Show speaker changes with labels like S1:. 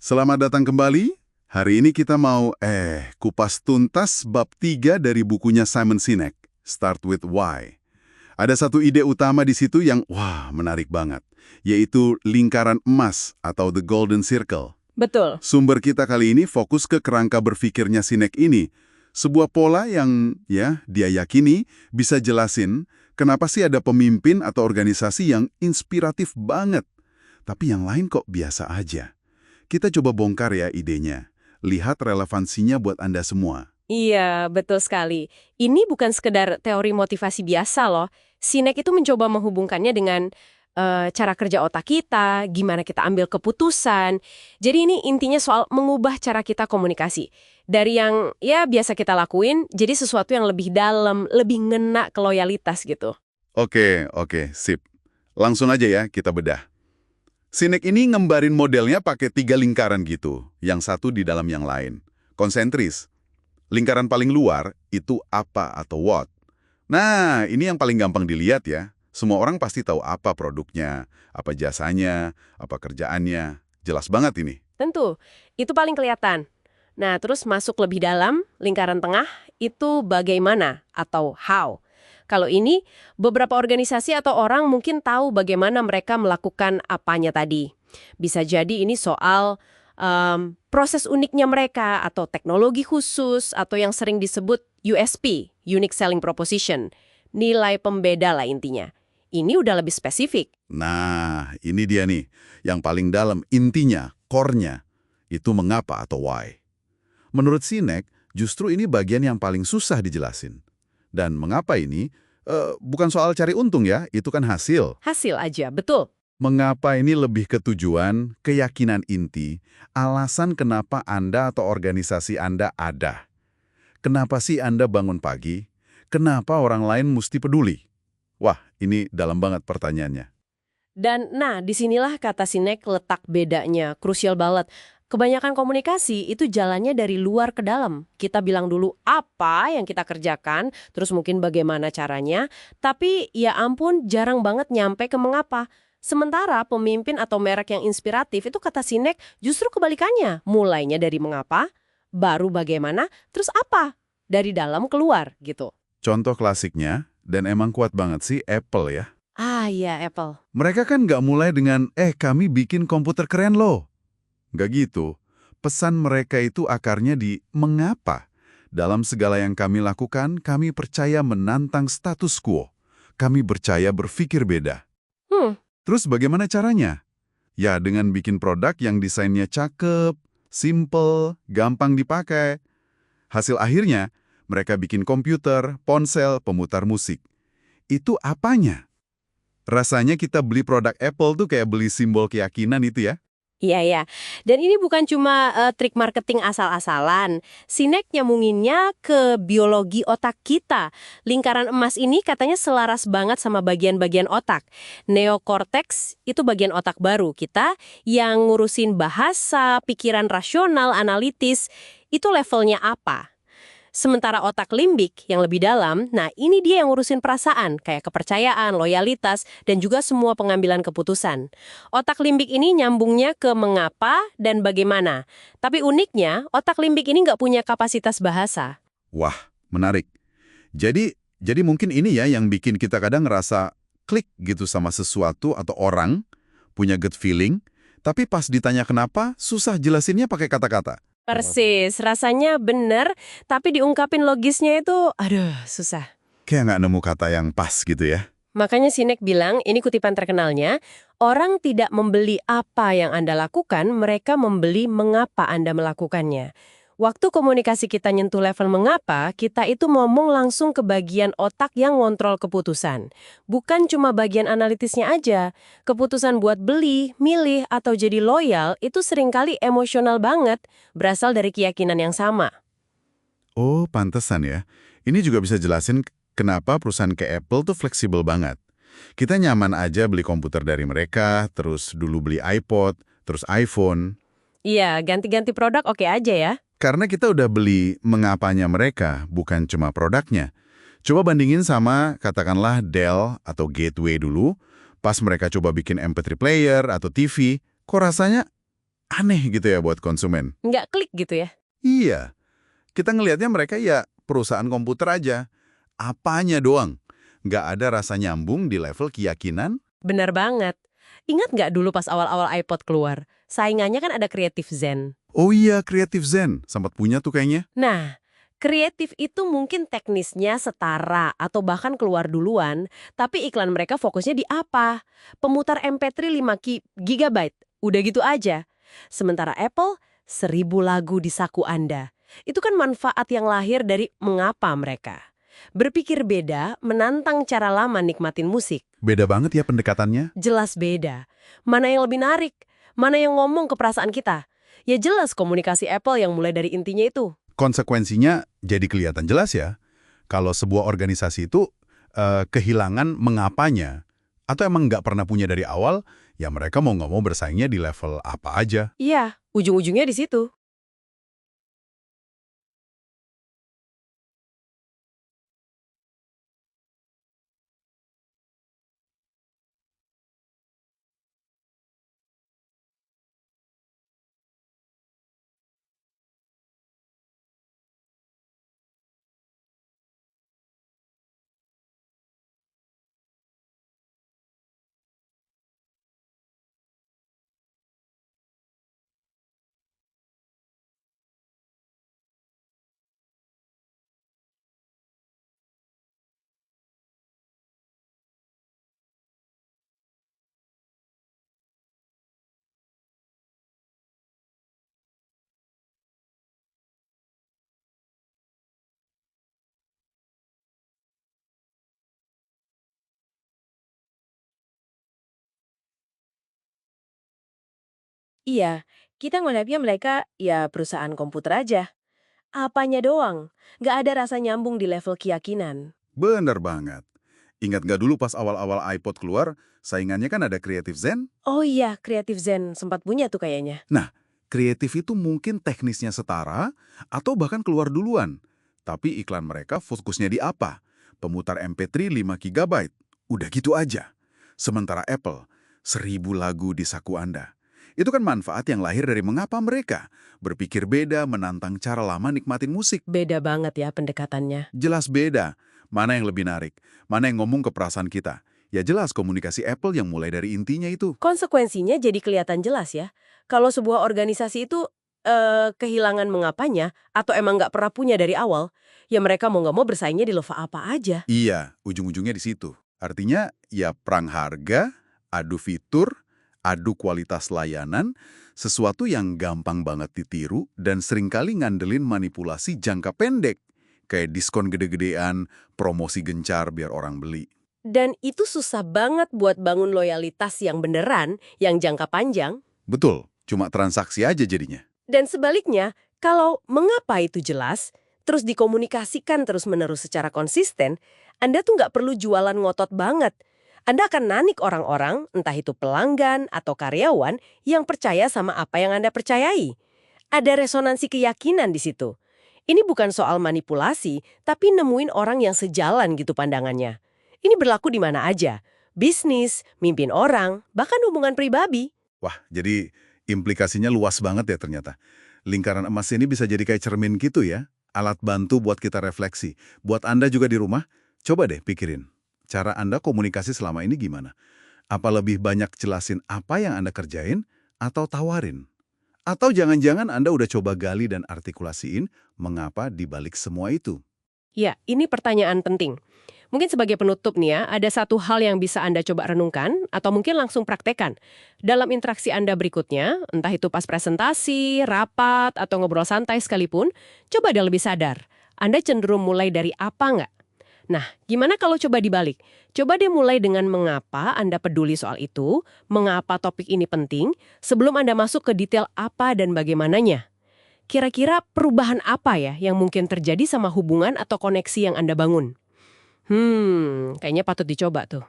S1: Selamat datang kembali. Hari ini kita mau kupas tuntas bab 3 dari bukunya Simon Sinek, Start with Why. Ada satu ide utama di situ yang menarik banget, yaitu lingkaran emas atau the golden circle.
S2: Betul.
S1: Sumber kita kali ini fokus ke kerangka berpikirnya Sinek ini, sebuah pola yang dia yakini bisa jelasin kenapa sih ada pemimpin atau organisasi yang inspiratif banget, tapi yang lain kok biasa aja. Kita coba bongkar ya idenya. Lihat relevansinya buat Anda semua.
S2: Iya, betul sekali. Ini bukan sekedar teori motivasi biasa loh. Sinek itu mencoba menghubungkannya dengan cara kerja otak kita, gimana kita ambil keputusan. Jadi ini intinya soal mengubah cara kita komunikasi. Dari yang biasa kita lakuin, jadi sesuatu yang lebih dalam, lebih ngena ke loyalitas gitu.
S1: Oke, sip. Langsung aja ya kita bedah. Sinek ini ngembarin modelnya pakai 3 lingkaran gitu, yang satu di dalam yang lain. Konsentris. Lingkaran paling luar itu apa atau what. Nah, ini yang paling gampang dilihat ya. Semua orang pasti tahu apa produknya, apa jasanya, apa kerjaannya. Jelas banget ini.
S2: Tentu, itu paling kelihatan. Nah, terus masuk lebih dalam, lingkaran tengah, itu bagaimana atau how. Kalau ini, beberapa organisasi atau orang mungkin tahu bagaimana mereka melakukan apanya tadi. Bisa jadi ini soal proses uniknya mereka, atau teknologi khusus, atau yang sering disebut USP, Unique Selling Proposition. Nilai pembeda lah intinya. Ini udah lebih spesifik.
S1: Nah, ini dia nih. Yang paling dalam, intinya, core-nya. Itu mengapa atau why. Menurut Sinek, justru ini bagian yang paling susah dijelasin. Dan mengapa ini, bukan soal cari untung ya, itu kan hasil.
S2: Hasil aja, betul.
S1: Mengapa ini lebih ke tujuan, keyakinan inti, alasan kenapa Anda atau organisasi Anda ada. Kenapa sih Anda bangun pagi? Kenapa orang lain mesti peduli? Wah, ini dalam banget pertanyaannya.
S2: Dan disinilah kata Sinek letak bedanya, krusial banget. Kebanyakan komunikasi itu jalannya dari luar ke dalam. Kita bilang dulu apa yang kita kerjakan, terus mungkin bagaimana caranya, tapi ya ampun jarang banget nyampe ke mengapa. Sementara pemimpin atau merek yang inspiratif itu kata Sinek justru kebalikannya. Mulainya dari mengapa, baru bagaimana, terus apa? Dari dalam keluar gitu.
S1: Contoh klasiknya, dan emang kuat banget sih, Apple ya.
S2: Ah iya, Apple.
S1: Mereka kan nggak mulai dengan, kami bikin komputer keren loh. Nggak gitu. Pesan mereka itu akarnya di mengapa. Dalam segala yang kami lakukan, kami percaya menantang status quo. Kami percaya berpikir beda. Terus bagaimana caranya? Ya dengan bikin produk yang desainnya cakep, simple, gampang dipakai. Hasil akhirnya, mereka bikin komputer, ponsel, pemutar musik. Itu apanya? Rasanya kita beli produk Apple tuh kayak beli simbol keyakinan itu ya.
S2: Iya. Dan ini bukan cuma trik marketing asal-asalan. Sinek nyamunginnya ke biologi otak kita. Lingkaran emas ini katanya selaras banget sama bagian-bagian otak. Neokortex itu bagian otak baru kita yang ngurusin bahasa, pikiran rasional, analitis. Itu levelnya apa? Sementara otak limbik yang lebih dalam, ini dia yang ngurusin perasaan, kayak kepercayaan, loyalitas, dan juga semua pengambilan keputusan. Otak limbik ini nyambungnya ke mengapa dan bagaimana. Tapi uniknya, otak limbik ini nggak punya kapasitas bahasa.
S1: Wah, menarik. Jadi mungkin ini ya yang bikin kita kadang ngerasa klik gitu sama sesuatu atau orang, punya gut feeling, tapi pas ditanya kenapa, susah jelasinnya pakai kata-kata.
S2: Persis, rasanya bener, tapi diungkapin logisnya itu, susah.
S1: Kayak nggak nemu kata yang pas gitu ya.
S2: Makanya Sinek bilang, ini kutipan terkenalnya, orang tidak membeli apa yang Anda lakukan, mereka membeli mengapa Anda melakukannya. Waktu komunikasi kita nyentuh level mengapa, kita itu ngomong langsung ke bagian otak yang ngontrol keputusan. Bukan cuma bagian analitisnya aja. Keputusan buat beli, milih, atau jadi loyal itu seringkali emosional banget, berasal dari keyakinan yang sama.
S1: Oh, pantesan ya. Ini juga bisa jelasin kenapa perusahaan kayak Apple tuh fleksibel banget. Kita nyaman aja beli komputer dari mereka, terus dulu beli iPod, terus iPhone.
S2: Iya, ganti-ganti produk oke aja ya.
S1: Karena kita udah beli mengapanya mereka, bukan cuma produknya. Coba bandingin sama katakanlah Dell atau Gateway dulu, pas mereka coba bikin MP3 player atau TV, kok rasanya aneh gitu ya buat konsumen.
S2: Nggak klik gitu ya?
S1: Iya, kita ngelihatnya mereka ya perusahaan komputer aja. Apanya doang. Nggak ada rasa nyambung di level keyakinan.
S2: Benar banget. Ingat nggak dulu pas awal-awal iPod keluar? Saingannya kan ada Creative Zen.
S1: Oh iya, Creative Zen. Sempat punya tuh kayaknya.
S2: Nah, kreatif itu mungkin teknisnya setara atau bahkan keluar duluan, tapi iklan mereka fokusnya di apa? Pemutar MP3 5 GB, udah gitu aja. Sementara Apple, 1000 lagu di saku Anda. Itu kan manfaat yang lahir dari mengapa mereka. Berpikir beda, menantang cara lama nikmatin musik.
S1: Beda banget ya pendekatannya.
S2: Jelas beda. Mana yang lebih narik? Mana yang ngomong ke perasaan kita? Ya jelas komunikasi Apple yang mulai dari intinya itu.
S1: Konsekuensinya jadi kelihatan jelas ya. Kalau sebuah organisasi itu kehilangan mengapanya, atau emang nggak pernah punya dari awal, ya mereka mau nggak mau bersaingnya di level apa aja.
S2: Iya, ujung-ujungnya di situ. Iya, kita nganggapnya mereka ya perusahaan komputer aja. Apanya doang, nggak ada rasa nyambung di level keyakinan.
S1: Bener banget. Ingat nggak dulu pas awal-awal iPod keluar, saingannya kan ada Creative Zen?
S2: Oh iya, Creative Zen sempat punya tuh kayaknya.
S1: Nah, Creative itu mungkin teknisnya setara, atau bahkan keluar duluan. Tapi iklan mereka fokusnya di apa? Pemutar MP3 5 GB. Udah gitu aja. Sementara Apple, 1000 lagu di saku Anda. Itu kan manfaat yang lahir dari mengapa mereka berpikir beda menantang cara lama nikmatin musik.
S2: Beda banget ya pendekatannya.
S1: Jelas beda. Mana yang lebih narik? Mana yang ngomong ke perasaan kita? Ya jelas komunikasi Apple yang mulai dari intinya itu.
S2: Konsekuensinya jadi kelihatan jelas ya. Kalau sebuah organisasi itu kehilangan mengapanya atau emang nggak pernah punya dari awal, ya mereka mau nggak mau bersaingnya di level apa aja.
S1: Iya, ujung-ujungnya di situ. Artinya, ya perang harga, adu fitur, adu kualitas layanan, sesuatu yang gampang banget ditiru dan seringkali ngandelin manipulasi jangka pendek. Kayak diskon gede-gedean, promosi gencar biar orang beli.
S2: Dan itu susah banget buat bangun loyalitas yang beneran, yang jangka panjang.
S1: Betul, cuma transaksi aja jadinya.
S2: Dan sebaliknya, kalau mengapa itu jelas, terus dikomunikasikan terus-menerus secara konsisten, Anda tuh nggak perlu jualan ngotot banget. Anda akan nanik orang-orang, entah itu pelanggan atau karyawan, yang percaya sama apa yang Anda percayai. Ada resonansi keyakinan di situ. Ini bukan soal manipulasi, tapi nemuin orang yang sejalan gitu pandangannya. Ini berlaku di mana aja. Bisnis, mimpin orang, bahkan hubungan pribadi.
S1: Wah, jadi implikasinya luas banget ya ternyata. Lingkaran emas ini bisa jadi kayak cermin gitu ya. Alat bantu buat kita refleksi. Buat Anda juga di rumah, coba deh pikirin. Cara Anda komunikasi selama ini gimana? Apa lebih banyak jelasin apa yang Anda kerjain atau tawarin? Atau jangan-jangan Anda udah coba gali dan artikulasiin mengapa dibalik semua itu?
S2: Ya, ini pertanyaan penting. Mungkin sebagai penutup nih ya, ada satu hal yang bisa Anda coba renungkan atau mungkin langsung praktekkan. Dalam interaksi Anda berikutnya, entah itu pas presentasi, rapat, atau ngobrol santai sekalipun, coba deh lebih sadar. Anda cenderung mulai dari apa nggak? Nah, gimana kalau coba dibalik? Coba deh mulai dengan mengapa Anda peduli soal itu, mengapa topik ini penting, sebelum Anda masuk ke detail apa dan bagaimananya. Kira-kira perubahan apa ya yang mungkin terjadi sama hubungan atau koneksi yang Anda bangun? Kayaknya patut dicoba tuh.